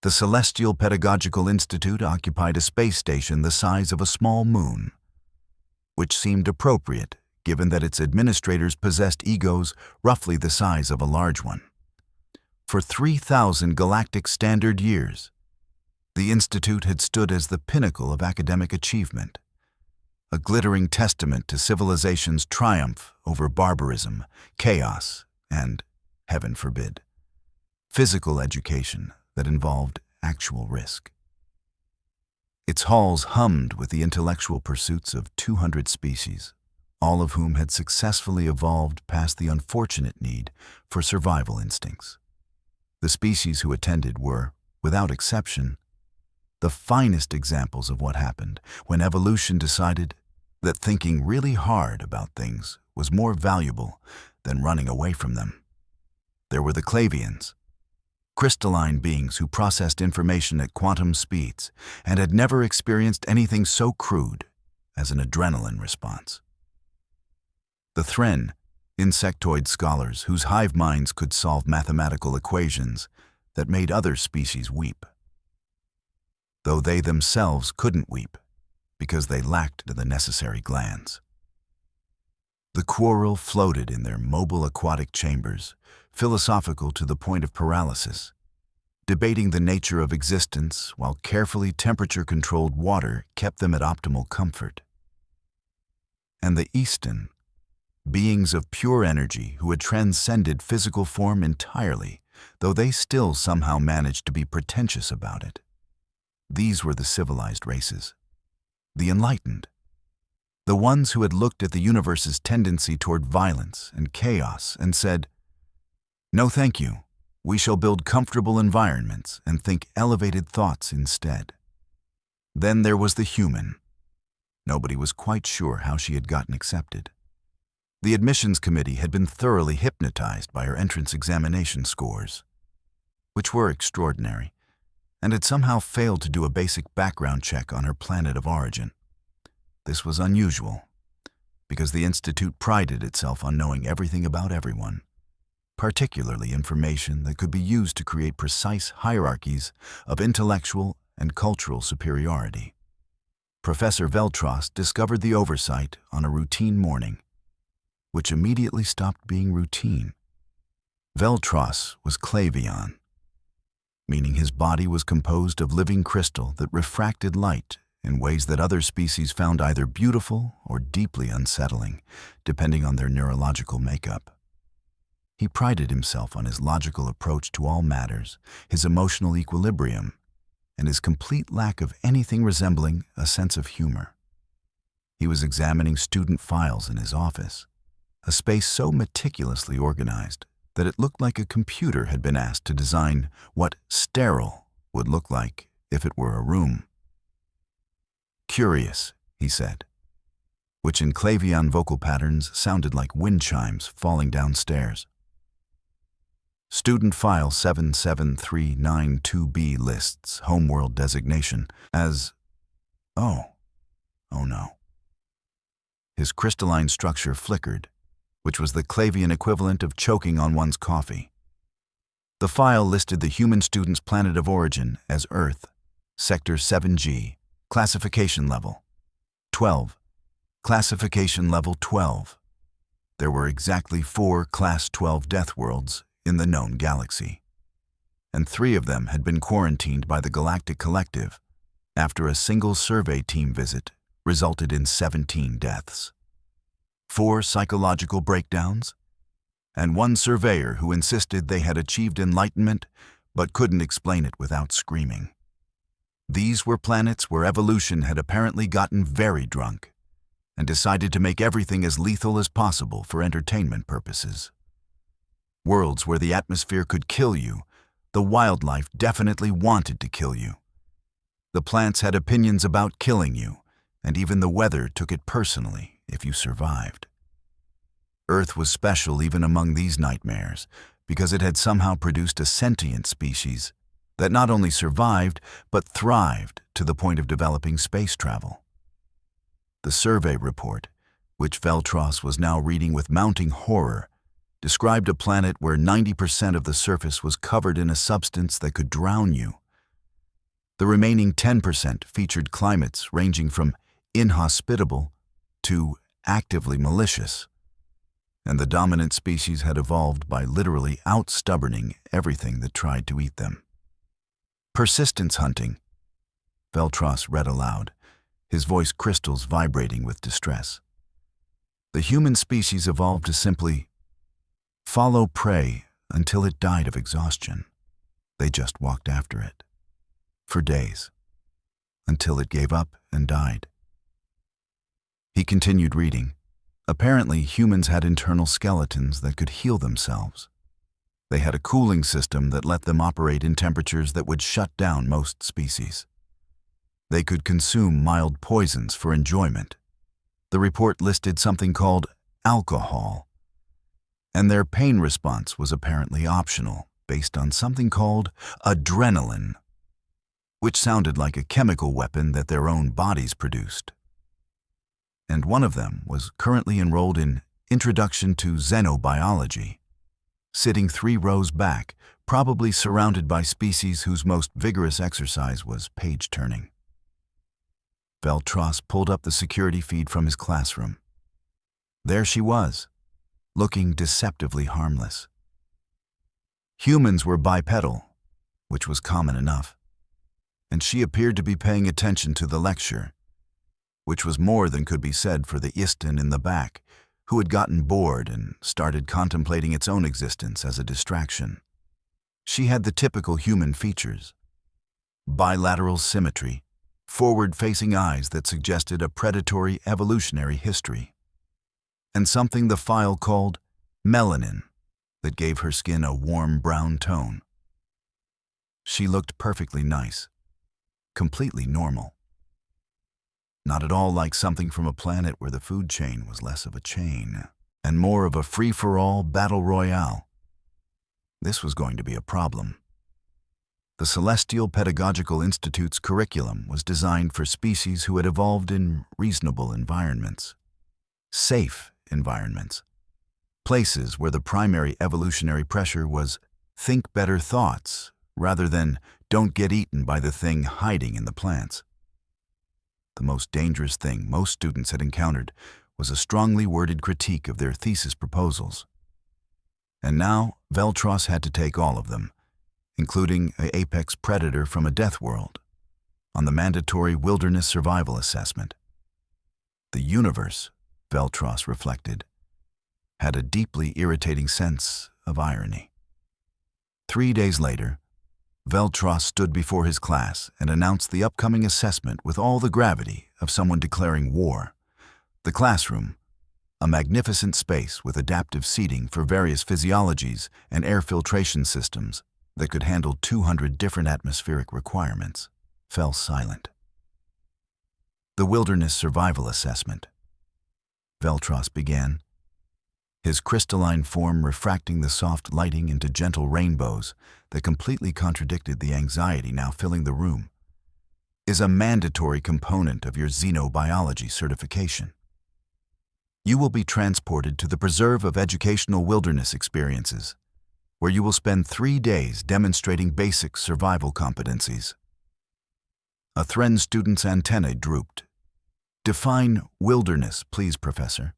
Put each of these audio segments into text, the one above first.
The Celestial Pedagogical Institute occupied a space station the size of a small moon, which seemed appropriate given that its administrators possessed egos roughly the size of a large one. For 3,000 galactic standard years, the Institute had stood as the pinnacle of academic achievement, a glittering testament to civilization's triumph over barbarism, chaos, and, heaven forbid, physical education that involved actual risk. Its halls hummed with the intellectual pursuits of 200 species, all of whom had successfully evolved past the unfortunate need for survival instincts. The species who attended were, without exception, the finest examples of what happened when evolution decided that thinking really hard about things was more valuable than running away from them. There were the Clavians, crystalline beings who processed information at quantum speeds and had never experienced anything so crude as an adrenaline response. The Thren, insectoid scholars whose hive minds could solve mathematical equations that made other species weep, though they themselves couldn't weep because they lacked the necessary glands. The Quarrel floated in their mobile aquatic chambers, philosophical to the point of paralysis, debating the nature of existence while carefully temperature-controlled water kept them at optimal comfort. And the Easton, beings of pure energy who had transcended physical form entirely, though they still somehow managed to be pretentious about it. These were the civilized races, the enlightened, the ones who had looked at the universe's tendency toward violence and chaos and said, "No, thank you. We shall build comfortable environments and think elevated thoughts instead." Then there was the human. Nobody was quite sure how she had gotten accepted. The admissions committee had been thoroughly hypnotized by her entrance examination scores, which were extraordinary, and had somehow failed to do a basic background check on her planet of origin. This was unusual, because the Institute prided itself on knowing everything about everyone, particularly information that could be used to create precise hierarchies of intellectual and cultural superiority. Professor Veltros discovered the oversight on a routine morning, which immediately stopped being routine. Veltros was Clavion, meaning his body was composed of living crystal that refracted light in ways that other species found either beautiful or deeply unsettling, depending on their neurological makeup. He prided himself on his logical approach to all matters, his emotional equilibrium, and his complete lack of anything resembling a sense of humor. He was examining student files in his office, a space so meticulously organized that it looked like a computer had been asked to design what sterile would look like if it were a room. "Curious," he said, which in Clavion vocal patterns sounded like wind chimes falling downstairs. Student file 77392B lists homeworld designation as, oh no. His crystalline structure flickered, which was the Clavian equivalent of choking on one's coffee. The file listed the human student's planet of origin as Earth, Sector 7G, classification level 12, classification level 12. There were exactly 4 Class 12 Deathworlds in the known galaxy, and 3 of them had been quarantined by the Galactic Collective after a single survey team visit resulted in 17 deaths. 4 psychological breakdowns, and 1 surveyor who insisted they had achieved enlightenment but couldn't explain it without screaming. These were planets where evolution had apparently gotten very drunk and decided to make everything as lethal as possible for entertainment purposes. Worlds where the atmosphere could kill you, the wildlife definitely wanted to kill you. The plants had opinions about killing you, and even the weather took it personally if you survived. Earth was special even among these nightmares because it had somehow produced a sentient species that not only survived but thrived to the point of developing space travel. The survey report, which Veltros was now reading with mounting horror, described a planet where 90% of the surface was covered in a substance that could drown you, The remaining 10% featured climates ranging from inhospitable to actively malicious, and the dominant species had evolved by literally out-stubborning everything that tried to eat them. Persistence hunting, Veltros read aloud, his voice crystals vibrating with distress. The human species evolved to simply follow prey until it died of exhaustion. They just walked after it. For days, until it gave up and died. He continued reading. Apparently, humans had internal skeletons that could heal themselves. They had a cooling system that let them operate in temperatures that would shut down most species. They could consume mild poisons for enjoyment. The report listed something called alcohol, and their pain response was apparently optional, based on something called adrenaline, which sounded like a chemical weapon that their own bodies produced. And one of them was currently enrolled in Introduction to Xenobiology, sitting 3 rows back, probably surrounded by species whose most vigorous exercise was page-turning. Veltros pulled up the security feed from his classroom. There she was, looking deceptively harmless. Humans were bipedal, which was common enough, and she appeared to be paying attention to the lecture, which was more than could be said for the Istin in the back, who had gotten bored and started contemplating its own existence as a distraction. She had the typical human features: bilateral symmetry, forward-facing eyes that suggested a predatory evolutionary history, and something the file called melanin that gave her skin a warm brown tone. She looked perfectly nice, completely normal. Not at all like something from a planet where the food chain was less of a chain and more of a free-for-all battle royale. This was going to be a problem. The Celestial Pedagogical Institute's curriculum was designed for species who had evolved in reasonable environments, safe environments, places where the primary evolutionary pressure was think better thoughts rather than don't get eaten by the thing hiding in the plants. The most dangerous thing most students had encountered was a strongly worded critique of their thesis proposals. And now Veltros had to take all of them, including an apex predator from a Deathworld, on the mandatory wilderness survival assessment. The universe, Veltros reflected, had a deeply irritating sense of irony. 3 days later, Veltros stood before his class and announced the upcoming assessment with all the gravity of someone declaring war. The classroom, a magnificent space with adaptive seating for various physiologies and air filtration systems that could handle 200 different atmospheric requirements, fell silent. The Wilderness Survival Assessment, Veltros began, his crystalline form refracting the soft lighting into gentle rainbows that completely contradicted the anxiety now filling the room, is a mandatory component of your xenobiology certification. You will be transported to the Preserve of Educational Wilderness Experiences, where you will spend 3 days demonstrating basic survival competencies. A Thren student's antennae drooped. Define wilderness, please, Professor.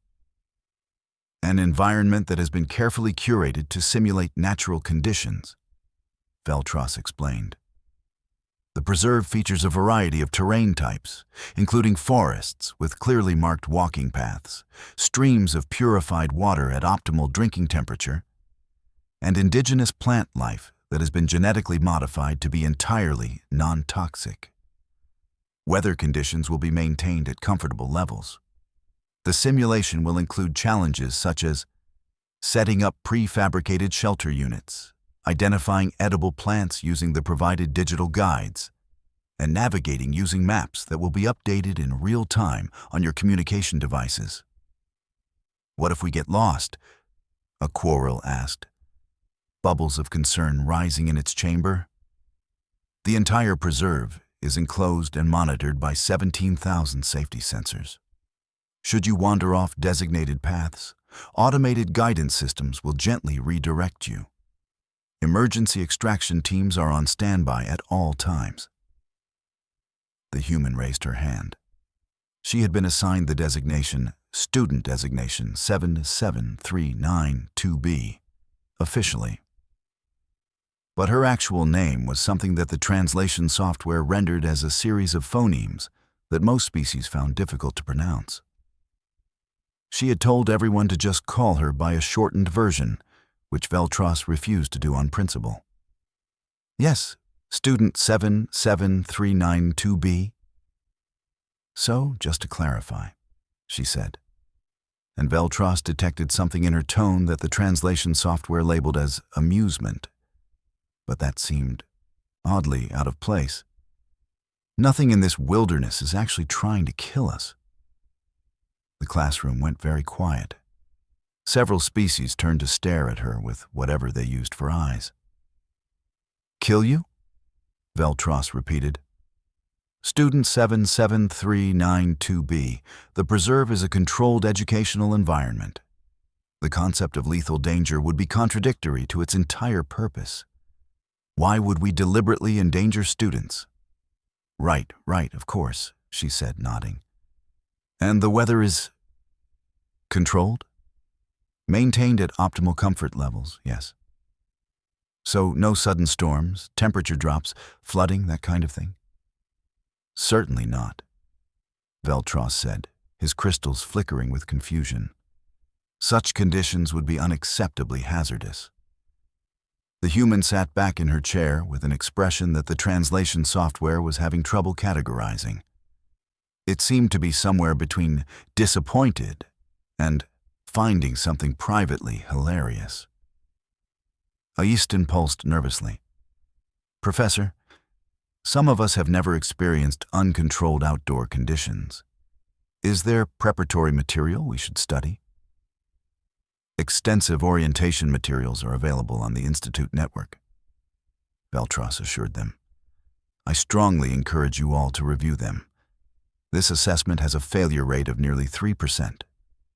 An environment that has been carefully curated to simulate natural conditions, Veltros explained. The preserve features a variety of terrain types, including forests with clearly marked walking paths, streams of purified water at optimal drinking temperature, and indigenous plant life that has been genetically modified to be entirely non-toxic. Weather conditions will be maintained at comfortable levels. The simulation will include challenges such as setting up prefabricated shelter units, identifying edible plants using the provided digital guides, and navigating using maps that will be updated in real time on your communication devices. What if we get lost? A Quarrel asked, bubbles of concern rising in its chamber. The entire preserve is enclosed and monitored by 17,000 safety sensors. Should you wander off designated paths, automated guidance systems will gently redirect you. Emergency extraction teams are on standby at all times. The human raised her hand. She had been assigned the designation Student Designation 77392B, officially. But her actual name was something that the translation software rendered as a series of phonemes that most species found difficult to pronounce. She had told everyone to just call her by a shortened version, which Veltros refused to do on principle. Yes, Student 77392B. So, just to clarify, she said. And Veltros detected something in her tone that the translation software labeled as amusement. But that seemed oddly out of place. Nothing in this wilderness is actually trying to kill us. The classroom went very quiet. Several species turned to stare at her with whatever they used for eyes. Kill you? Veltros repeated. Student 77392B, the preserve is a controlled educational environment. The concept of lethal danger would be contradictory to its entire purpose. Why would we deliberately endanger students? Right, of course, she said, nodding. And the weather is controlled? Maintained at optimal comfort levels, yes. So no sudden storms, temperature drops, flooding, that kind of thing? Certainly not, Veltros said, his crystals flickering with confusion. Such conditions would be unacceptably hazardous. The human sat back in her chair with an expression that the translation software was having trouble categorizing. It seemed to be somewhere between disappointed and finding something privately hilarious. Aiston pulsed nervously. Professor, some of us have never experienced uncontrolled outdoor conditions. Is there preparatory material we should study? Extensive orientation materials are available on the Institute network, Veltros assured them. I strongly encourage you all to review them. This assessment has a failure rate of nearly 3%,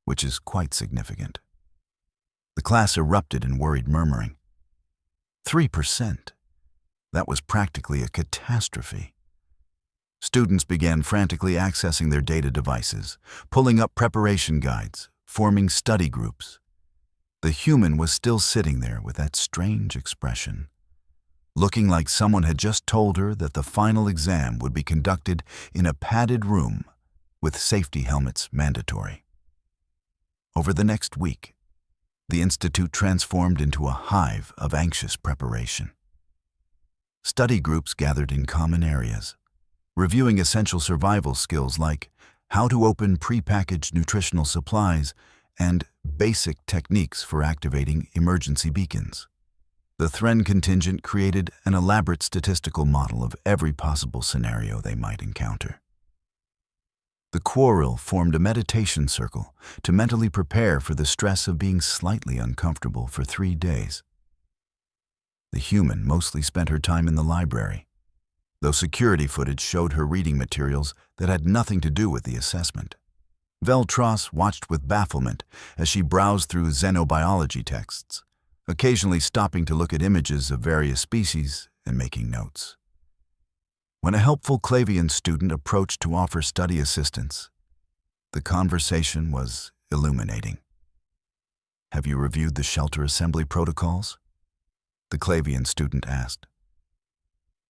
which is quite significant. The class erupted in worried murmuring. 3%? That was practically a catastrophe. Students began frantically accessing their data devices, pulling up preparation guides, forming study groups. The human was still sitting there with that strange expression, looking like someone had just told her that the final exam would be conducted in a padded room with safety helmets mandatory. Over the next week, the Institute transformed into a hive of anxious preparation. Study groups gathered in common areas, reviewing essential survival skills like how to open prepackaged nutritional supplies and basic techniques for activating emergency beacons. The Thren contingent created an elaborate statistical model of every possible scenario they might encounter. The Quarrel formed a meditation circle to mentally prepare for the stress of being slightly uncomfortable for 3 days. The human mostly spent her time in the library, though security footage showed her reading materials that had nothing to do with the assessment. Veltros watched with bafflement as she browsed through xenobiology texts, occasionally stopping to look at images of various species and making notes. When a helpful Clavian student approached to offer study assistance, the conversation was illuminating. Have you reviewed the shelter assembly protocols? The Clavian student asked.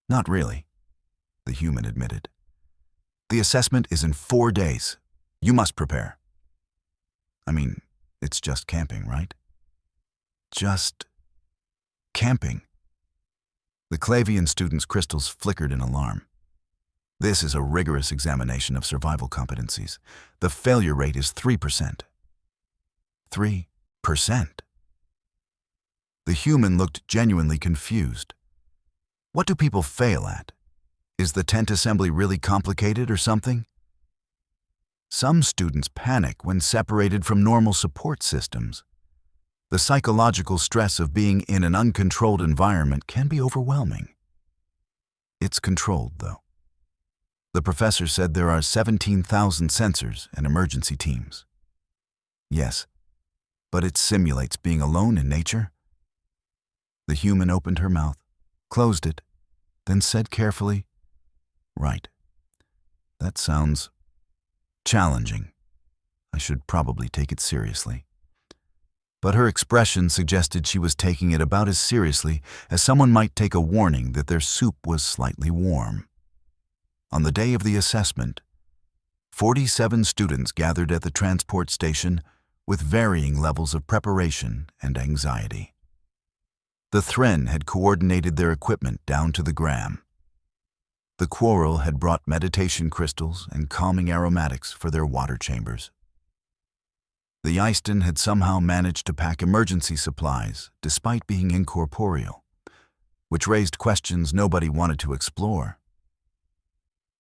Not really, the human admitted. The assessment is in 4 days. You must prepare. I mean, it's just camping, right? Just camping. The Clavian student's crystals flickered in alarm. This is a rigorous examination of survival competencies. The failure rate is 3%. 3%? The human looked genuinely confused. What do people fail at? Is the tent assembly really complicated or something? Some students panic when separated from normal support systems. The psychological stress of being in an uncontrolled environment can be overwhelming. It's controlled, though. The professor said there are 17,000 sensors and emergency teams. Yes, but it simulates being alone in nature. The human opened her mouth, closed it, then said carefully, Right. That sounds challenging. I should probably take it seriously. But her expression suggested she was taking it about as seriously as someone might take a warning that their soup was slightly warm. On the day of the assessment, 47 students gathered at the transport station with varying levels of preparation and anxiety. The Thren had coordinated their equipment down to the gram. The Quarrel had brought meditation crystals and calming aromatics for their water chambers. The Eiston had somehow managed to pack emergency supplies despite being incorporeal, which raised questions nobody wanted to explore.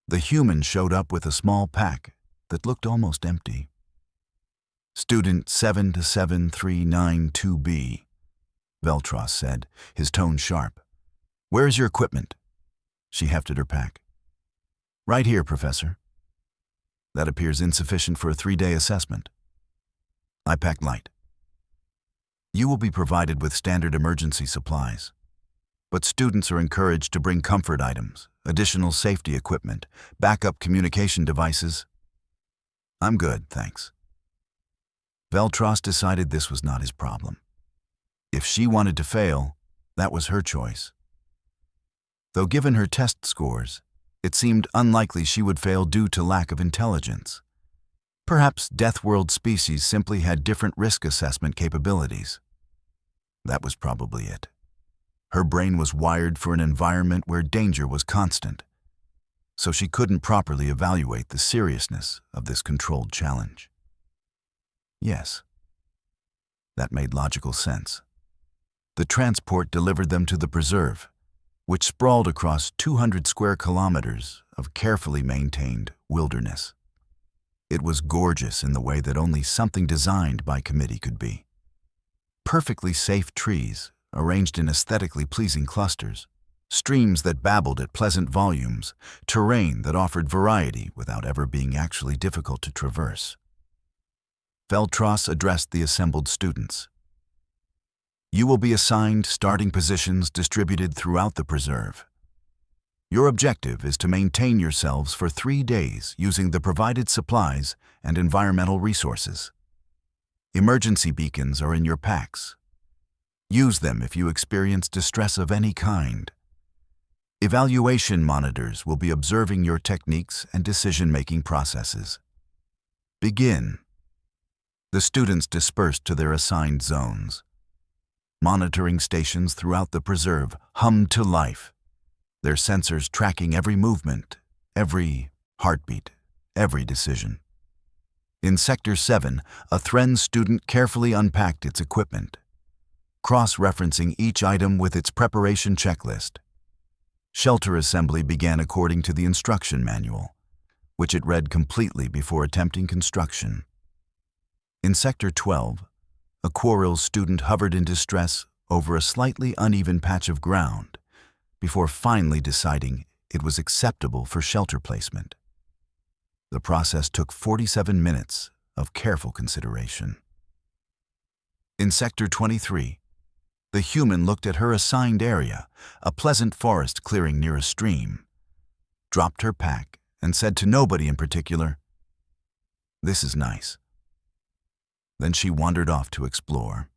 The Human showed up with a small pack that looked almost empty. Student 7-7392B, Veltros said, his tone sharp. "Where is your equipment?" She hefted her pack. "Right here, Professor." "That appears insufficient for a 3-day assessment." I packed light. "You will be provided with standard emergency supplies, but students are encouraged to bring comfort items, additional safety equipment, backup communication devices." "I'm good, thanks." Veltros decided this was not his problem. If she wanted to fail, that was her choice. Though given her test scores, it seemed unlikely she would fail due to lack of intelligence. Perhaps Deathworld species simply had different risk assessment capabilities. That was probably it. Her brain was wired for an environment where danger was constant, so she couldn't properly evaluate the seriousness of this controlled challenge. Yes, that made logical sense. The transport delivered them to the preserve, which sprawled across 200 square kilometers of carefully maintained wilderness. It was gorgeous in the way that only something designed by committee could be. Perfectly safe trees, arranged in aesthetically pleasing clusters, streams that babbled at pleasant volumes, terrain that offered variety without ever being actually difficult to traverse. Veltros addressed the assembled students. "You will be assigned starting positions distributed throughout the preserve. Your objective is to maintain yourselves for 3 days using the provided supplies and environmental resources. Emergency beacons are in your packs. Use them if you experience distress of any kind. Evaluation monitors will be observing your techniques and decision-making processes. Begin." The students dispersed to their assigned zones. Monitoring stations throughout the preserve hummed to life, their sensors tracking every movement, every heartbeat, every decision. In Sector 7, a Thren student carefully unpacked its equipment, cross-referencing each item with its preparation checklist. Shelter assembly began according to the instruction manual, which it read completely before attempting construction. In Sector 12, a Quarrel student hovered in distress over a slightly uneven patch of ground before finally deciding it was acceptable for shelter placement. The process took 47 minutes of careful consideration. In Sector 23, the Human looked at her assigned area, a pleasant forest clearing near a stream, dropped her pack, and said to nobody in particular, "This is nice." Then she wandered off to explore.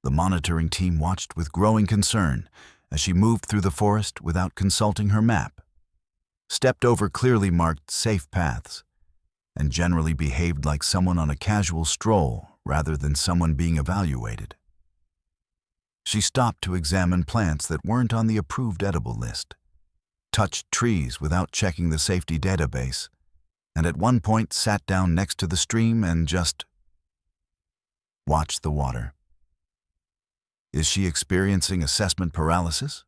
The monitoring team watched with growing concern as she moved through the forest without consulting her map, stepped over clearly marked safe paths, and generally behaved like someone on a casual stroll rather than someone being evaluated. She stopped to examine plants that weren't on the approved edible list, touched trees without checking the safety database, and at one point sat down next to the stream and just watched the water. "Is she experiencing assessment paralysis?"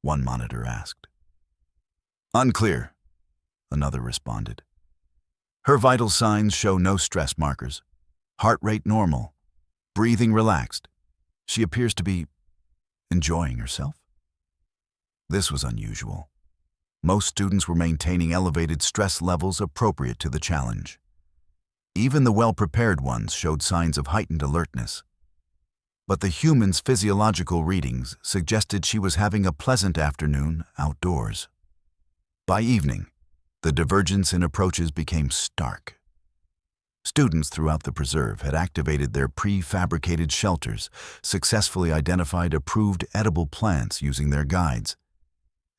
one monitor asked. "Unclear," another responded. "Her vital signs show no stress markers. Heart rate normal. Breathing relaxed. She appears to be enjoying herself." This was unusual. Most students were maintaining elevated stress levels appropriate to the challenge. Even the well-prepared ones showed signs of heightened alertness. But the Human's physiological readings suggested she was having a pleasant afternoon outdoors. By evening, The divergence in approaches became stark. Students throughout the preserve had activated their prefabricated shelters, successfully identified approved edible plants using their guides,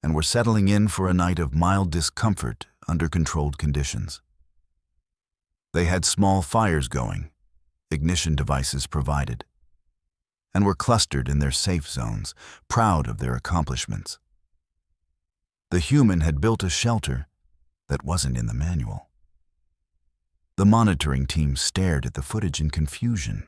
and were settling in for a night of mild discomfort under controlled conditions. They had small fires going, ignition devices provided, and were clustered in their safe zones, proud of their accomplishments. The human had built a shelter that wasn't in the manual. The monitoring team stared at the footage in confusion.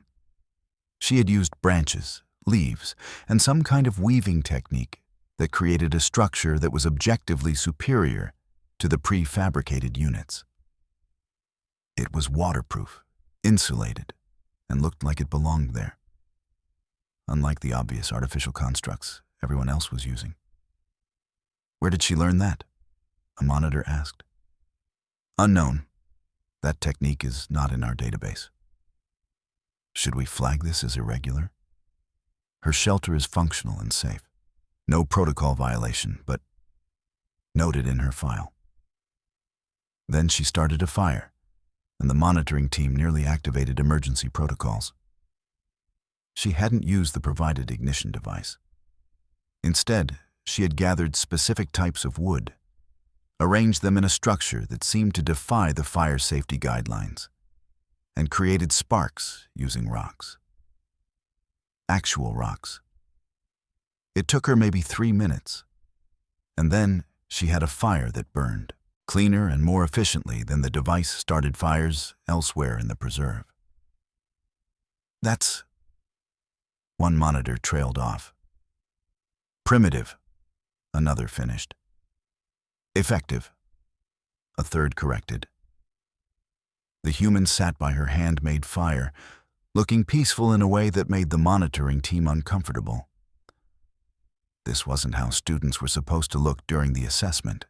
She had used branches, leaves, and some kind of weaving technique that created a structure that was objectively superior to the prefabricated units. It was waterproof, insulated, and looked like it belonged there, unlike the obvious artificial constructs everyone else was using. "Where did she learn that?" a monitor asked. "Unknown. That technique is not in our database." "Should we flag this as irregular?" "Her shelter is functional and safe. No protocol violation, but noted in her file." Then she started a fire, and the monitoring team nearly activated emergency protocols. She hadn't used the provided ignition device. Instead, she had gathered specific types of wood, arranged them in a structure that seemed to defy the fire safety guidelines, and created sparks using rocks. Actual rocks. It took her maybe 3 minutes, and then she had a fire that burned, cleaner and more efficiently than the device started fires elsewhere in the preserve. "That's..." One monitor trailed off. "Primitive," another finished. "Effective," a third corrected. The human sat by her handmade fire, looking peaceful in a way that made the monitoring team uncomfortable. This wasn't how students were supposed to look during the assessment.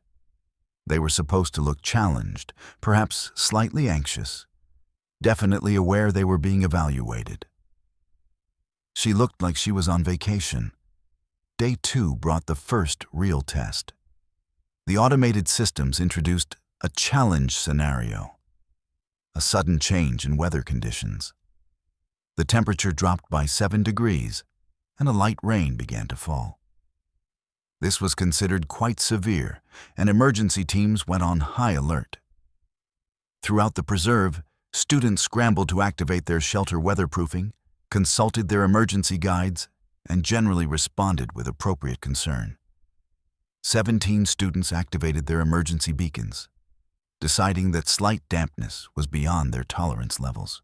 They were supposed to look challenged, perhaps slightly anxious, definitely aware they were being evaluated. She looked like she was on vacation. Day 2 brought the first real test. The automated systems introduced a challenge scenario, a sudden change in weather conditions. The temperature dropped by 7 degrees, and a light rain began to fall. This was considered quite severe, and emergency teams went on high alert. Throughout the preserve, students scrambled to activate their shelter weatherproofing, consulted their emergency guides, and generally responded with appropriate concern. 17 students activated their emergency beacons, deciding that slight dampness was beyond their tolerance levels.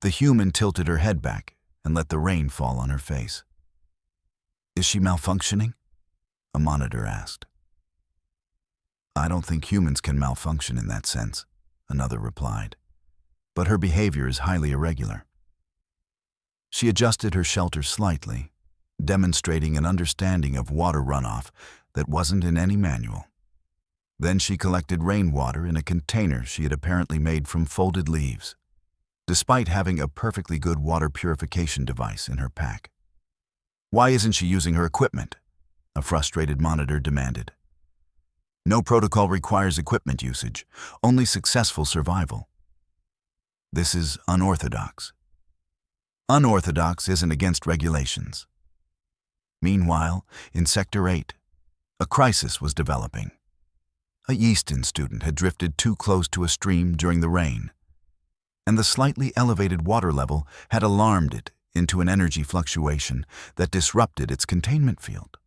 The human tilted her head back and let the rain fall on her face. "Is she malfunctioning?" a monitor asked. "I don't think humans can malfunction in that sense," another replied, "but her behavior is highly irregular." She adjusted her shelter slightly, demonstrating an understanding of water runoff that wasn't in any manual. Then she collected rainwater in a container she had apparently made from folded leaves, despite having a perfectly good water purification device in her pack. "Why isn't she using her equipment?" a frustrated monitor demanded. "No protocol requires equipment usage, only successful survival." "This is unorthodox." "Unorthodox isn't against regulations." Meanwhile, in Sector 8, a crisis was developing. A Yeaston student had drifted too close to a stream during the rain, and the slightly elevated water level had alarmed it into an energy fluctuation that disrupted its containment field.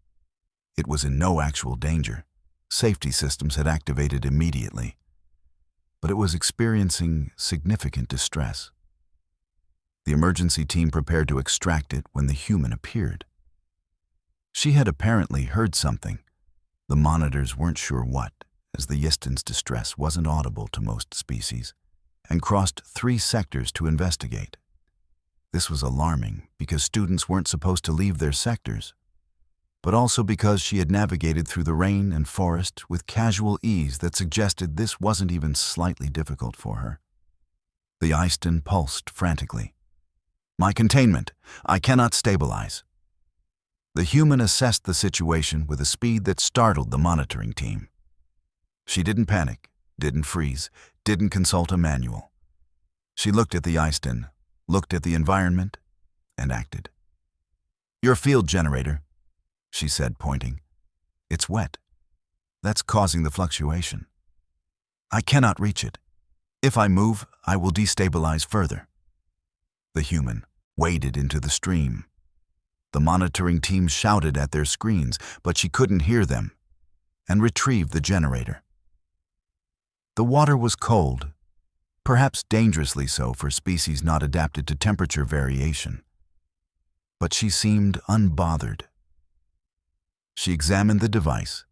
It was in no actual danger. Safety systems had activated immediately, but it was experiencing significant distress. The emergency team prepared to extract it when the human appeared. She had apparently heard something. The monitors weren't sure what, as the Yeaston's distress wasn't audible to most species, and crossed 3 sectors to investigate. This was alarming because students weren't supposed to leave their sectors, but also because she had navigated through the rain and forest with casual ease that suggested this wasn't even slightly difficult for her. The Yeaston pulsed frantically. "My containment! I cannot stabilize." The human assessed the situation with a speed that startled the monitoring team. She didn't panic, didn't freeze, didn't consult a manual. She looked at the ice tin, looked at the environment, and acted. "Your field generator," she said, pointing. "It's wet. That's causing the fluctuation. I cannot reach it. If I move, I will destabilize further." The human waded into the stream. The monitoring team shouted at their screens, but she couldn't hear them, and retrieved the generator. The water was cold, perhaps dangerously so for species not adapted to temperature variation. But she seemed unbothered. She examined the device,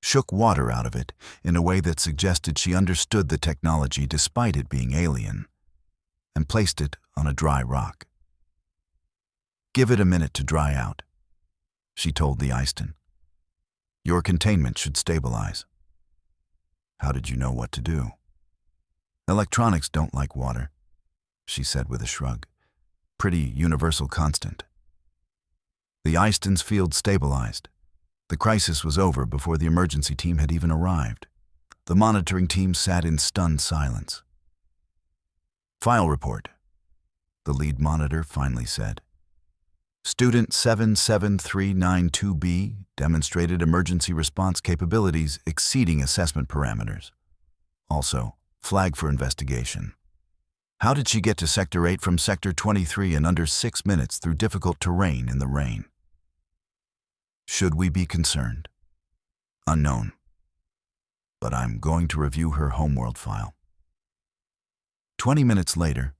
shook water out of it in a way that suggested she understood the technology despite it being alien, and placed it on a dry rock. "Give it a minute to dry out," she told the ice tin. "Your containment should stabilize." "How did you know what to do?" "Electronics don't like water," she said with a shrug. "Pretty universal constant." The ice tin's field stabilized. The crisis was over before the emergency team had even arrived. The monitoring team sat in stunned silence. "File report," the lead monitor finally said. "Student 77392B demonstrated emergency response capabilities exceeding assessment parameters. Also, flag for investigation. How did she get to Sector 8 from Sector 23 in under 6 minutes through difficult terrain in the rain? Should we be concerned? Unknown. But I'm going to review her homeworld file." 20 minutes later,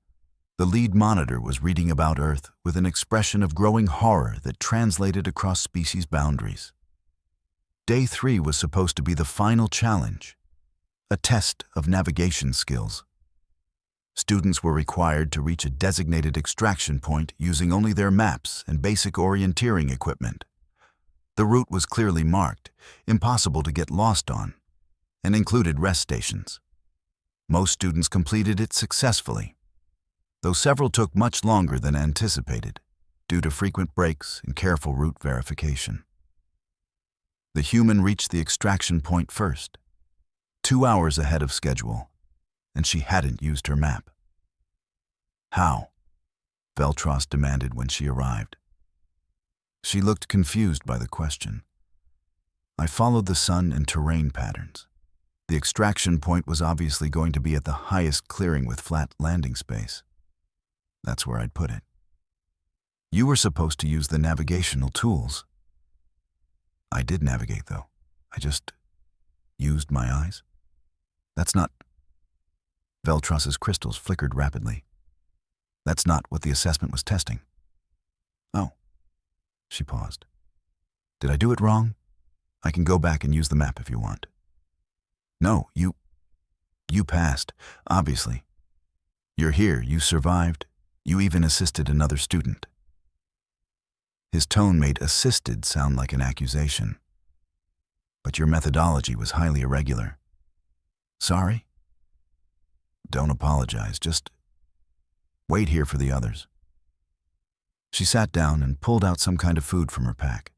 the lead monitor was reading about Earth with an expression of growing horror that translated across species boundaries. Day 3 was supposed to be the final challenge, a test of navigation skills. Students were required to reach a designated extraction point using only their maps and basic orienteering equipment. The route was clearly marked, impossible to get lost on, and included rest stations. Most students completed it successfully, though several took much longer than anticipated due to frequent breaks and careful route verification. The human reached the extraction point first, 2 hours ahead of schedule, and she hadn't used her map. "How?" Veltros demanded when she arrived. She looked confused by the question. "I followed the sun and terrain patterns. The extraction point was obviously going to be at the highest clearing with flat landing space. That's where I'd put it. You were supposed to use the navigational tools." "I did navigate, though. I just used my eyes. That's not..." Veltros's crystals flickered rapidly. "That's not what the assessment was testing." "Oh." She paused. "Did I do it wrong? I can go back and use the map if you want." "No, you passed, obviously. You're here, you survived, you even assisted another student." His tone made "assisted" sound like an accusation. "But your methodology was highly irregular." "Sorry?" "Don't apologize, just wait here for the others." She sat down and pulled out some kind of food from her pack.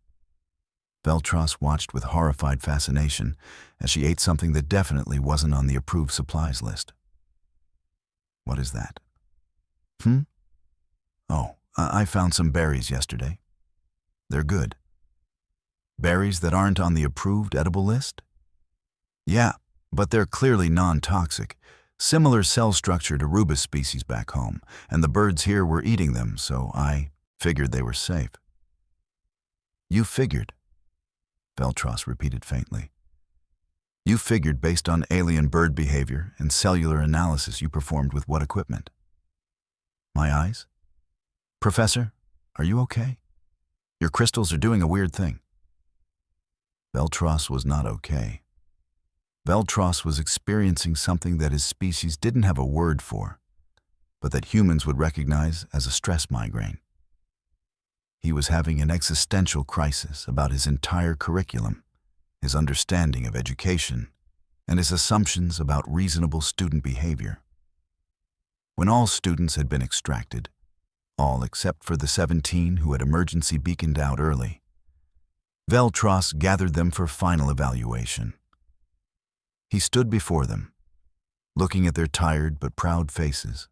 Veltros watched with horrified fascination as she ate something that definitely wasn't on the approved supplies list. "What is that?" "Oh, I found some berries yesterday. They're good." "Berries that aren't on the approved edible list?" "Yeah, but they're clearly non-toxic. Similar cell structure to rubus species back home, and the birds here were eating them, so I figured they were safe." "You figured?" Veltros repeated faintly. "You figured based on alien bird behavior and cellular analysis you performed with what equipment?" "My eyes? Professor, are you okay? Your crystals are doing a weird thing." Veltros was not okay. Veltros was experiencing something that his species didn't have a word for, but that humans would recognize as a stress migraine. He was having an existential crisis about his entire curriculum, his understanding of education, and his assumptions about reasonable student behavior. When all students had been extracted, all except for the 17 who had emergency beaconed out early, Veltros gathered them for final evaluation. He stood before them, looking at their tired but proud faces,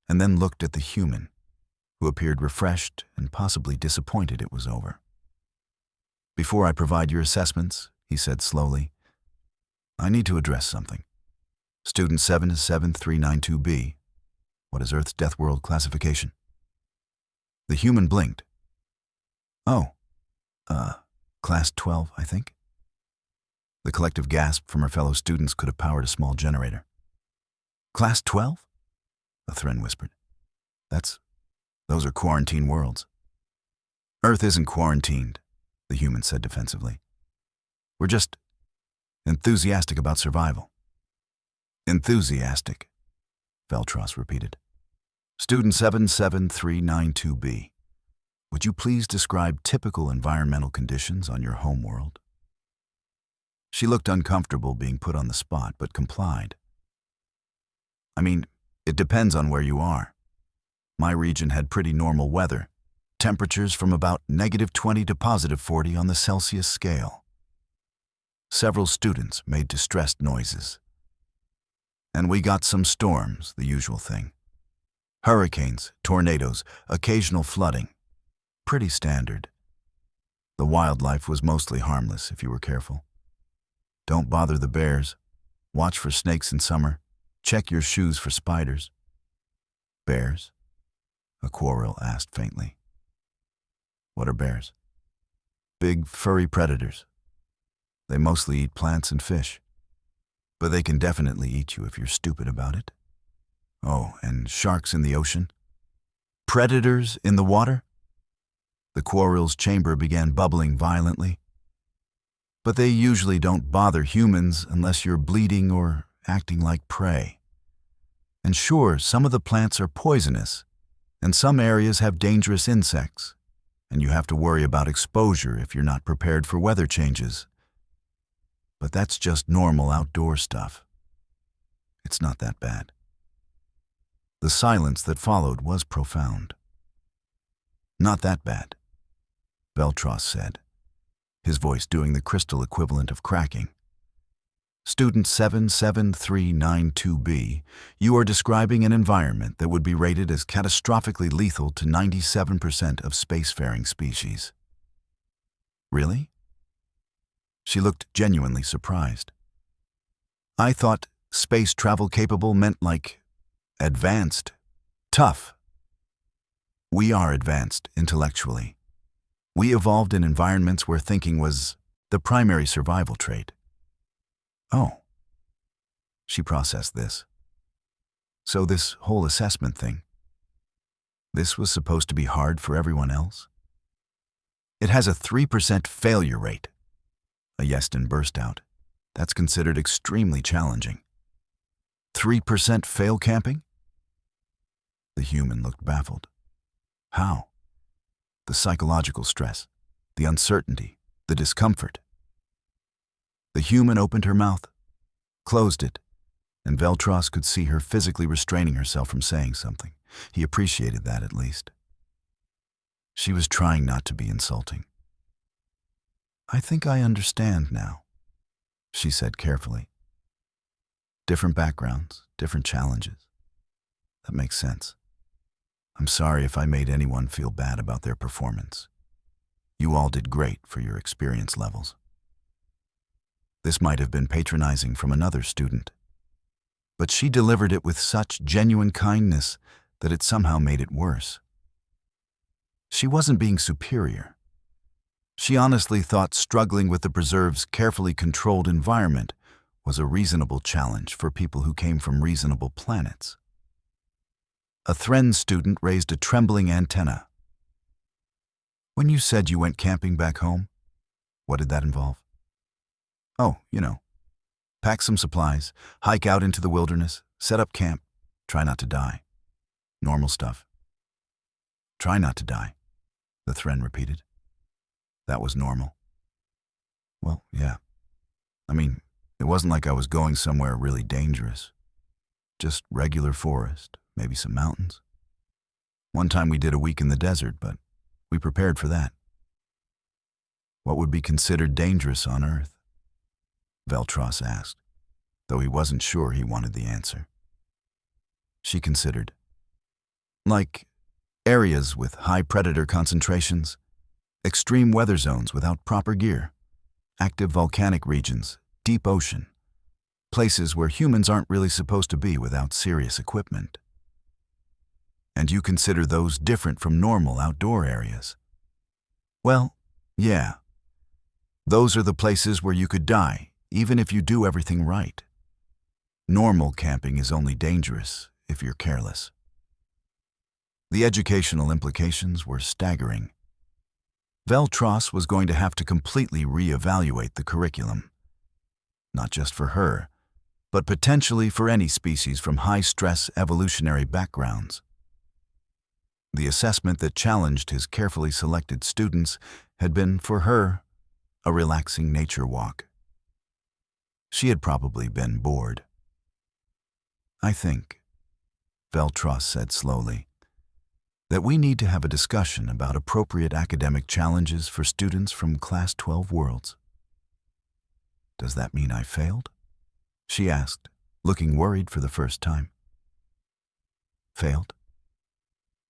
and then looked at the human, who appeared refreshed and possibly disappointed it was over. "Before I provide your assessments," he said slowly, "I need to address something. Student 77392B, what is Earth's Deathworld classification?" The human blinked. "Oh, Class 12, I think." The collective gasp from her fellow students could have powered a small generator. "Class 12? A Thren whispered. Those are quarantine worlds." "Earth isn't quarantined," the human said defensively. "We're just enthusiastic about survival." "Enthusiastic," Veltros repeated. "Student 77392B, would you please describe typical environmental conditions on your home world?" She looked uncomfortable being put on the spot, but complied. "I mean, it depends on where you are. My region had pretty normal weather, temperatures from about -20 to +40 on the Celsius scale." Several students made distressed noises. "And we got some storms, the usual thing. Hurricanes, tornadoes, occasional flooding. Pretty standard. The wildlife was mostly harmless if you were careful. Don't bother the bears. Watch for snakes in summer. Check your shoes for spiders." "Bears?" a quarrel asked faintly. "What are bears?" "Big, furry predators. They mostly eat plants and fish. But they can definitely eat you if you're stupid about it." "Oh, and sharks in the ocean?" "Predators in the water?" The quarrel's chamber began bubbling violently. "But they usually don't bother humans unless you're bleeding or acting like prey. And sure, some of the plants are poisonous, and some areas have dangerous insects, and you have to worry about exposure if you're not prepared for weather changes. But that's just normal outdoor stuff. It's not that bad." The silence that followed was profound. "Not that bad," Veltros said, his voice doing the crystal equivalent of cracking. "Student 77392B, you are describing an environment that would be rated as catastrophically lethal to 97% of spacefaring species." "Really?" She looked genuinely surprised. "I thought space travel capable meant like advanced, tough." "We are advanced intellectually. We evolved in environments where thinking was the primary survival trait." "Oh." She processed this. "So this whole assessment thing, this was supposed to be hard for everyone else?" "It has a 3% failure rate," a Yeston burst out. "That's considered extremely challenging." 3% fail camping? The human looked baffled. "How?" "The psychological stress, the uncertainty, the discomfort." The human opened her mouth, closed it, and Veltros could see her physically restraining herself from saying something. He appreciated that at least. She was trying not to be insulting. "I think I understand now," she said carefully. "Different backgrounds, different challenges. That makes sense. I'm sorry if I made anyone feel bad about their performance. You all did great for your experience levels." This might have been patronizing from another student, but she delivered it with such genuine kindness that it somehow made it worse. She wasn't being superior. She honestly thought struggling with the preserve's carefully controlled environment was a reasonable challenge for people who came from reasonable planets. A Thren student raised a trembling antenna. "When you said you went camping back home, what did that involve?" "Oh, pack some supplies, hike out into the wilderness, set up camp, try not to die. Normal stuff." "Try not to die," the Thren repeated. "That was normal." "Well, yeah. I mean, it wasn't like I was going somewhere really dangerous. Just regular forest, maybe some mountains. One time we did a week in the desert, but we prepared for that." "What would be considered dangerous on Earth?" Veltros asked. though he wasn't sure he wanted the answer. She considered. Like areas with high predator concentrations, extreme weather zones without proper gear, active volcanic regions, deep ocean, places where humans aren't really supposed to be without serious equipment. And you consider those different from normal outdoor areas? Well, yeah. Those are the places where you could die, even if you do everything right. Normal camping is only dangerous if you're careless. The educational implications were staggering. Veltros was going to have to completely re-evaluate the curriculum. Not just for her, but potentially for any species from high-stress evolutionary backgrounds. The assessment that challenged his carefully selected students had been, for her, a relaxing nature walk. She had probably been bored. I think, Veltros said slowly, that we need to have a discussion about appropriate academic challenges for students from Class 12 worlds. Does that mean I failed? She asked, looking worried for the first time. Failed?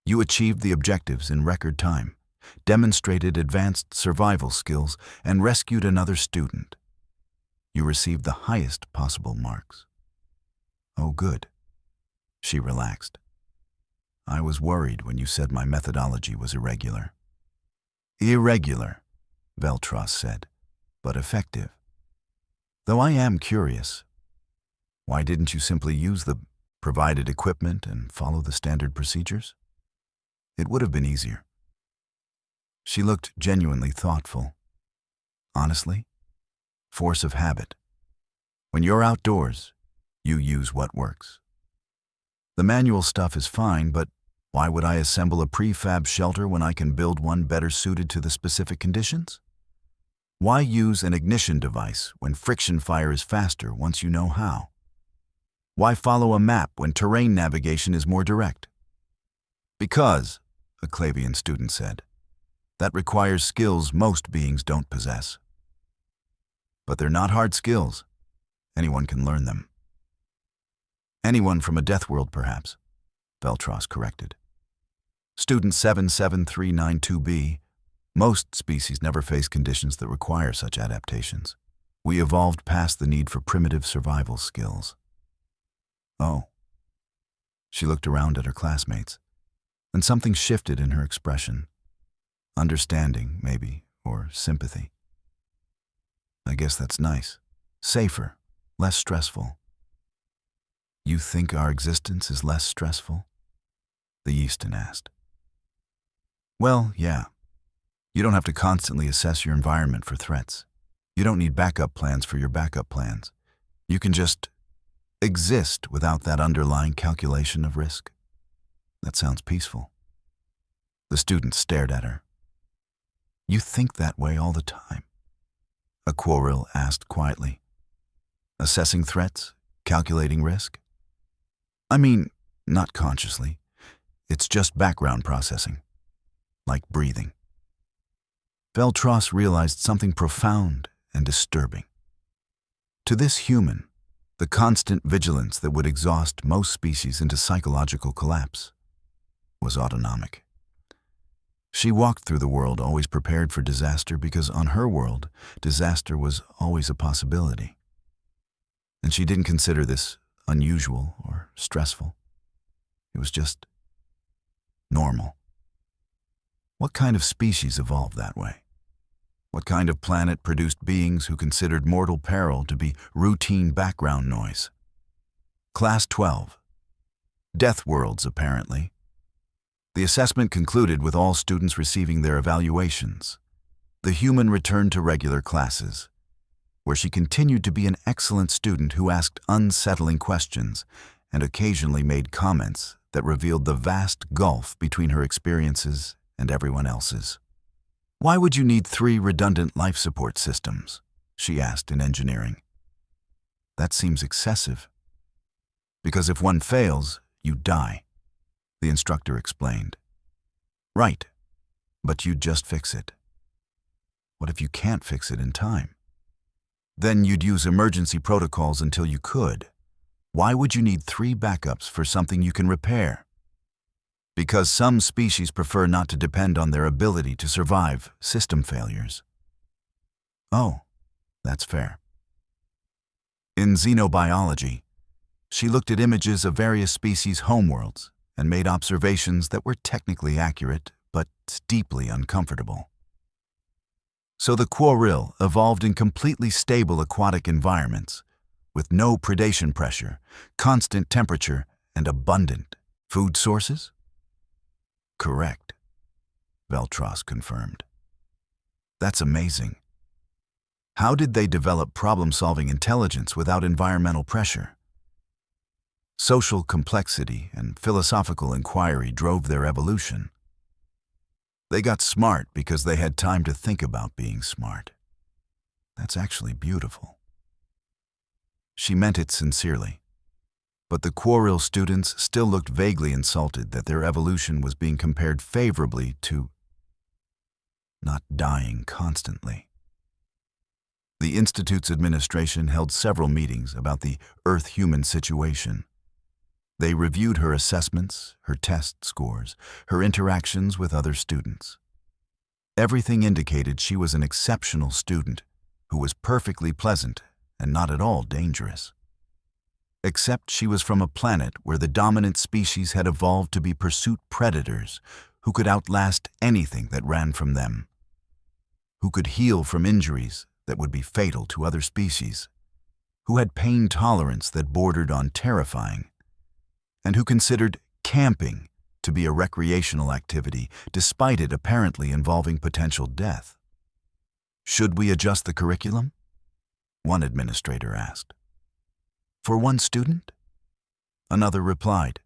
You achieved the objectives in record time, demonstrated advanced survival skills, and rescued another student. You received the highest possible marks. Oh, good. She relaxed. I was worried when you said my methodology was irregular. Irregular, Veltros said, but effective. Though I am curious, why didn't you simply use the provided equipment and follow the standard procedures? It would have been easier. She looked genuinely thoughtful. Honestly, force of habit. When you're outdoors, you use what works. The manual stuff is fine, but why would I assemble a prefab shelter when I can build one better suited to the specific conditions? Why use an ignition device when friction fire is faster once you know how? Why follow a map when terrain navigation is more direct? Because, a Clavian student said, that requires skills most beings don't possess. But they're not hard skills. Anyone can learn them. Anyone from a Deathworld, perhaps, Veltros corrected. Student 77392B, most species never face conditions that require such adaptations. We evolved past the need for primitive survival skills. Oh. She looked around at her classmates, and something shifted in her expression. Understanding, maybe, or sympathy. I guess that's nice. Safer, less stressful. You think our existence is less stressful? The Yeaston asked. Well, yeah. You don't have to constantly assess your environment for threats. You don't need backup plans for your backup plans. You can just exist without that underlying calculation of risk. That sounds peaceful. The student stared at her. You think that way all the time? Aquaril asked quietly. Assessing threats? Calculating risk? I mean, not consciously. It's just background processing. Like breathing. Veltros realized something profound and disturbing. To this human, the constant vigilance that would exhaust most species into psychological collapse was autonomic. She walked through the world always prepared for disaster because on her world, disaster was always a possibility. And she didn't consider this unusual or stressful. It was just normal. What kind of species evolved that way? What kind of planet produced beings who considered mortal peril to be routine background noise? Class 12. Deathworlds, apparently. The assessment concluded with all students receiving their evaluations. The human returned to regular classes, where she continued to be an excellent student who asked unsettling questions and occasionally made comments that revealed the vast gulf between her experiences and everyone else's. Why would you need 3 redundant life support systems? She asked in engineering. That seems excessive. Because if one fails, you die, the instructor explained. Right, but you'd just fix it. What if you can't fix it in time? Then you'd use emergency protocols until you could. Why would you need 3 backups for something you can repair? Because some species prefer not to depend on their ability to survive system failures. Oh, that's fair. In xenobiology, she looked at images of various species' homeworlds and made observations that were technically accurate but deeply uncomfortable. So the quarrille evolved in completely stable aquatic environments, with no predation pressure, constant temperature, and abundant food sources? Correct, Veltros confirmed. That's amazing. How did they develop problem-solving intelligence without environmental pressure? Social complexity and philosophical inquiry drove their evolution. They got smart because they had time to think about being smart. That's actually beautiful. She meant it sincerely, but the quarrille students still looked vaguely insulted that their evolution was being compared favorably to not dying constantly. The Institute's administration held several meetings about the Earth-human situation. They reviewed her assessments, her test scores, her interactions with other students. Everything indicated she was an exceptional student who was perfectly pleasant and not at all dangerous. Except she was from a planet where the dominant species had evolved to be pursuit predators who could outlast anything that ran from them, who could heal from injuries that would be fatal to other species, who had pain tolerance that bordered on terrifying, and who considered camping to be a recreational activity despite it apparently involving potential death. Should we adjust the curriculum? One administrator asked. For one student? Another replied,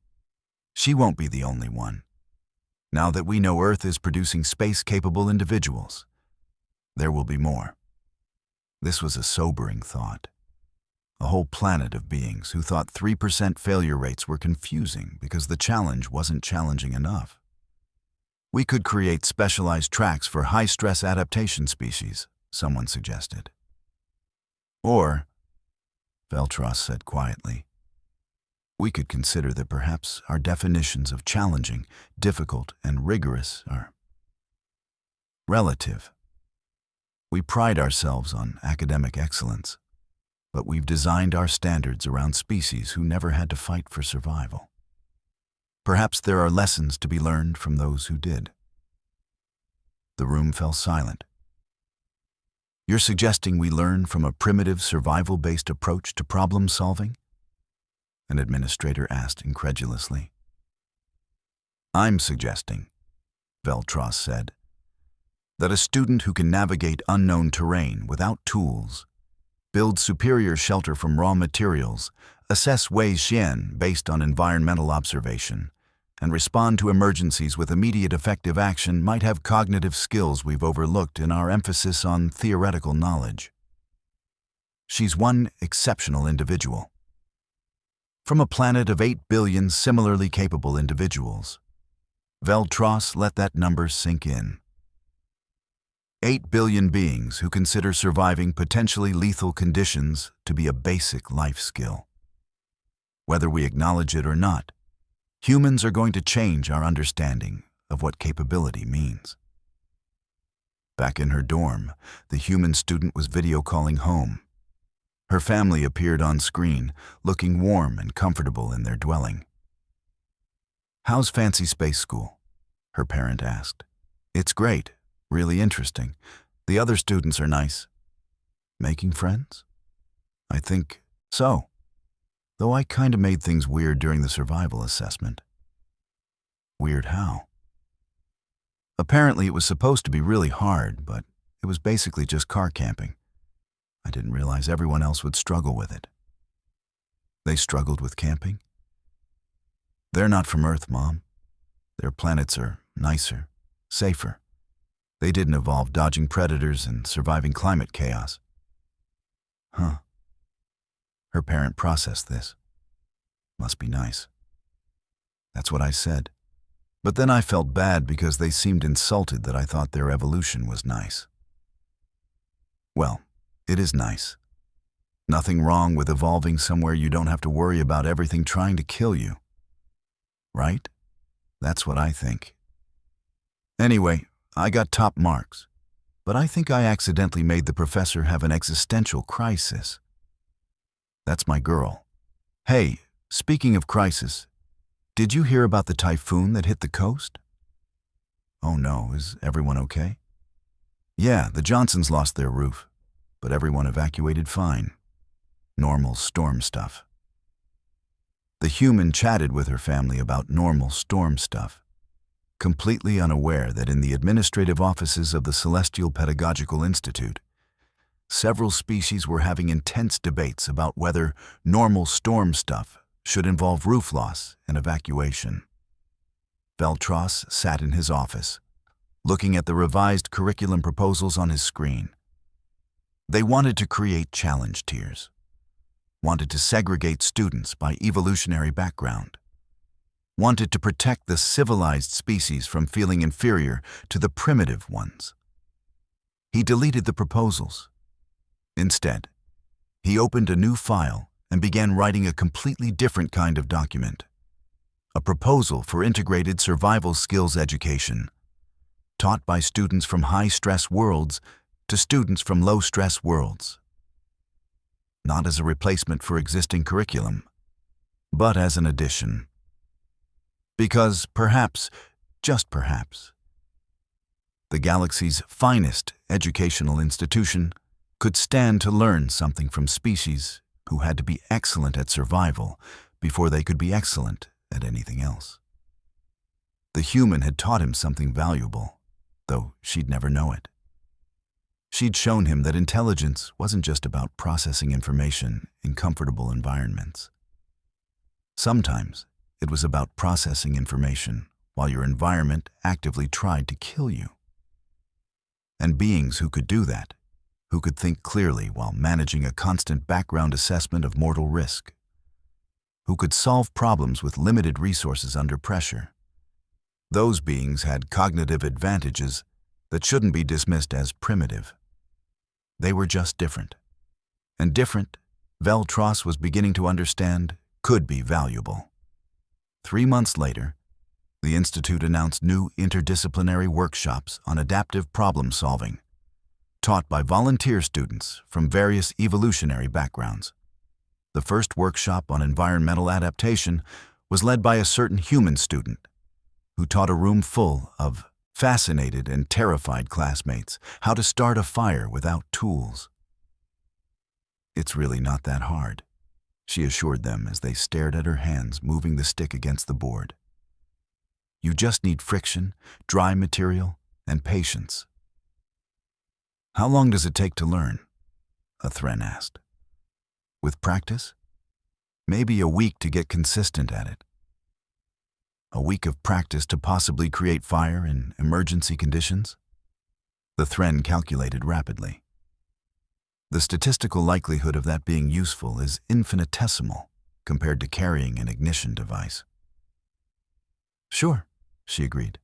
she won't be the only one. Now that we know Earth is producing space-capable individuals, there will be more. This was a sobering thought. A whole planet of beings who thought 3% failure rates were confusing because the challenge wasn't challenging enough. We could create specialized tracks for high-stress adaptation species, someone suggested. Or, Veltros said quietly, we could consider that perhaps our definitions of challenging, difficult, and rigorous are relative. We pride ourselves on academic excellence, but we've designed our standards around species who never had to fight for survival. Perhaps there are lessons to be learned from those who did. The room fell silent. You're suggesting we learn from a primitive survival-based approach to problem solving? An administrator asked incredulously. I'm suggesting, Veltros said, that a student who can navigate unknown terrain without tools, build superior shelter from raw materials, assess Wei Xian based on environmental observation, and respond to emergencies with immediate effective action might have cognitive skills we've overlooked in our emphasis on theoretical knowledge. She's one exceptional individual. From a planet of 8 billion similarly capable individuals, Veltros let that number sink in. 8 billion beings who consider surviving potentially lethal conditions to be a basic life skill. Whether we acknowledge it or not, humans are going to change our understanding of what capability means. Back in her dorm, the human student was video calling home. Her family appeared on screen, looking warm and comfortable in their dwelling. How's Fancy Space School? Her parent asked. It's great. Really interesting. The other students are nice. Making friends? I think so. Though I kinda made things weird during the survival assessment. Weird how? Apparently it was supposed to be really hard, but it was basically just car camping. I didn't realize everyone else would struggle with it. They struggled with camping? They're not from Earth, Mom. Their planets are nicer, safer. They didn't evolve dodging predators and surviving climate chaos. Huh. Her parent processed this. Must be nice. That's what I said. But then I felt bad because they seemed insulted that I thought their evolution was nice. Well, it is nice, Nothing wrong with evolving somewhere you don't have to worry about everything trying to kill you. Right? That's what I think. Anyway, I got top marks, but I think I accidentally made the professor have an existential crisis. That's my girl. Hey, speaking of crisis, did you hear about the typhoon that hit the coast? Oh no, is everyone okay? Yeah, the Johnsons lost their roof, but everyone evacuated fine. Normal storm stuff. The human chatted with her family about normal storm stuff, completely unaware that in the administrative offices of the Celestial Pedagogical Institute, several species were having intense debates about whether normal storm stuff should involve roof loss and evacuation. Veltros sat in his office, looking at the revised curriculum proposals on his screen. They wanted to create challenge tiers, wanted to segregate students by evolutionary background, wanted to protect the civilized species from feeling inferior to the primitive ones. He deleted the proposals. Instead, he opened a new file and began writing a completely different kind of document, a proposal for integrated survival skills education, taught by students from high-stress worlds to students from low-stress worlds. Not as a replacement for existing curriculum, but as an addition. Because perhaps, just perhaps, the galaxy's finest educational institution could stand to learn something from species who had to be excellent at survival before they could be excellent at anything else. The human had taught him something valuable, though she'd never know it. She'd shown him that intelligence wasn't just about processing information in comfortable environments. Sometimes it was about processing information while your environment actively tried to kill you. And beings who could do that, who could think clearly while managing a constant background assessment of mortal risk, who could solve problems with limited resources under pressure. Those beings had cognitive advantages that shouldn't be dismissed as primitive. They were just different. And different, Veltros was beginning to understand, could be valuable. 3 months later, the Institute announced new interdisciplinary workshops on adaptive problem solving, taught by volunteer students from various evolutionary backgrounds. The first workshop on environmental adaptation was led by a certain human student who taught a room full of fascinated and terrified classmates how to start a fire without tools. It's really not that hard, she assured them as they stared at her hands moving the stick against the board. You just need friction, dry material, and patience. How long does it take to learn? A Thren asked. With practice? Maybe a week to get consistent at it. A week of practice to possibly create fire in emergency conditions? The Thren calculated rapidly. The statistical likelihood of that being useful is infinitesimal compared to carrying an ignition device. Sure, she agreed.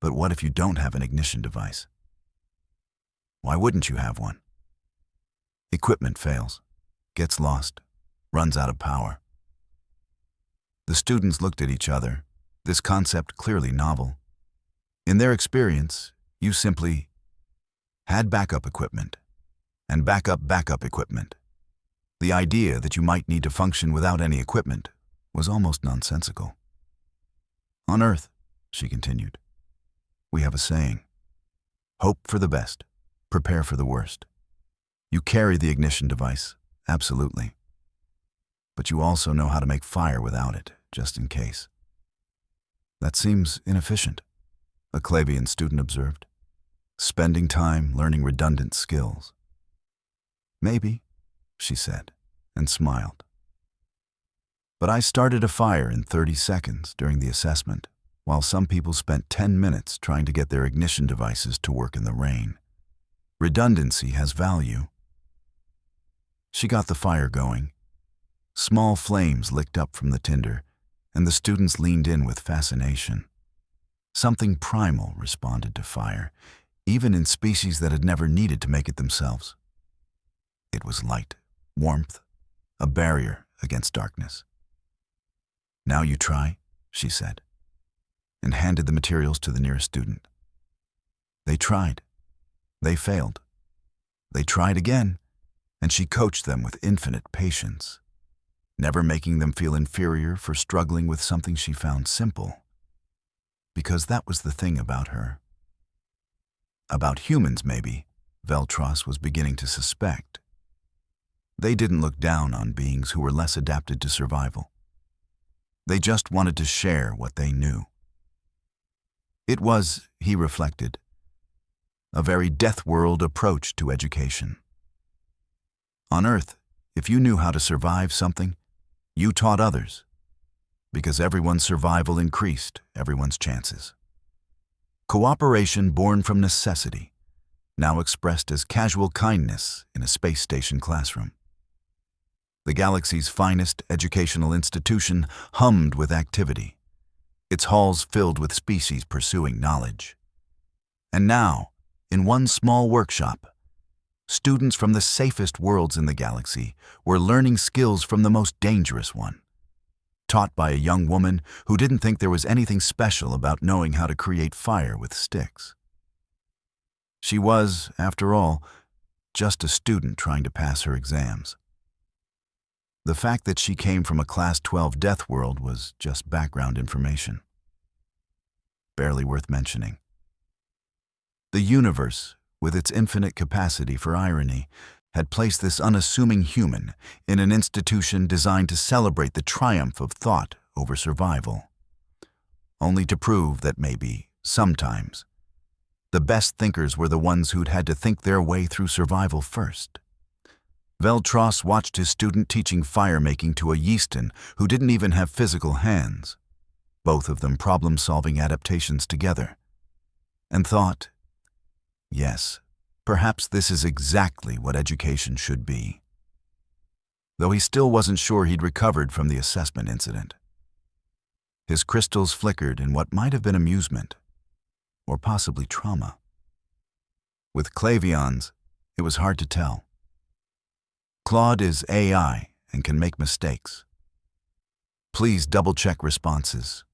But what if you don't have an ignition device? Why wouldn't you have one? Equipment fails, gets lost, runs out of power. The students looked at each other, this concept clearly novel. In their experience, you simply had backup equipment, and backup equipment. The idea that you might need to function without any equipment was almost nonsensical. On Earth, she continued, we have a saying, hope for the best, prepare for the worst. You carry the ignition device, absolutely. But you also know how to make fire without it, just in case. That seems inefficient, a Clavian student observed, spending time learning redundant skills. Maybe, she said, and smiled. But I started a fire in 30 seconds during the assessment, while some people spent 10 minutes trying to get their ignition devices to work in the rain. Redundancy has value. She got the fire going. Small flames licked up from the tinder, and the students leaned in with fascination. Something primal responded to fire, even in species that had never needed to make it themselves. It was light, warmth, a barrier against darkness. "Now you try," she said, and handed the materials to the nearest student. They tried. They failed. They tried again, and she coached them with infinite patience, never making them feel inferior for struggling with something she found simple. Because that was the thing about her. About humans, maybe, Veltros was beginning to suspect. They didn't look down on beings who were less adapted to survival. They just wanted to share what they knew. It was, he reflected, a very Deathworld approach to education. On Earth, if you knew how to survive something, you taught others, because everyone's survival increased everyone's chances. Cooperation born from necessity, now expressed as casual kindness in a space station classroom. The galaxy's finest educational institution hummed with activity, its halls filled with species pursuing knowledge. And now, in one small workshop, students from the safest worlds in the galaxy were learning skills from the most dangerous one, taught by a young woman who didn't think there was anything special about knowing how to create fire with sticks. She was, after all, just a student trying to pass her exams. The fact that she came from a Class 12 Deathworld was just background information. Barely worth mentioning. The universe, with its infinite capacity for irony, had placed this unassuming human in an institution designed to celebrate the triumph of thought over survival, only to prove that maybe, sometimes, the best thinkers were the ones who'd had to think their way through survival first. Veltros watched his student teaching fire-making to a Yeaston who didn't even have physical hands, both of them problem-solving adaptations together, and thought, yes, perhaps this is exactly what education should be. Though he still wasn't sure he'd recovered from the assessment incident. His crystals flickered in what might have been amusement, or possibly trauma. With Clavions, it was hard to tell. Claude is AI and can make mistakes. Please double-check responses,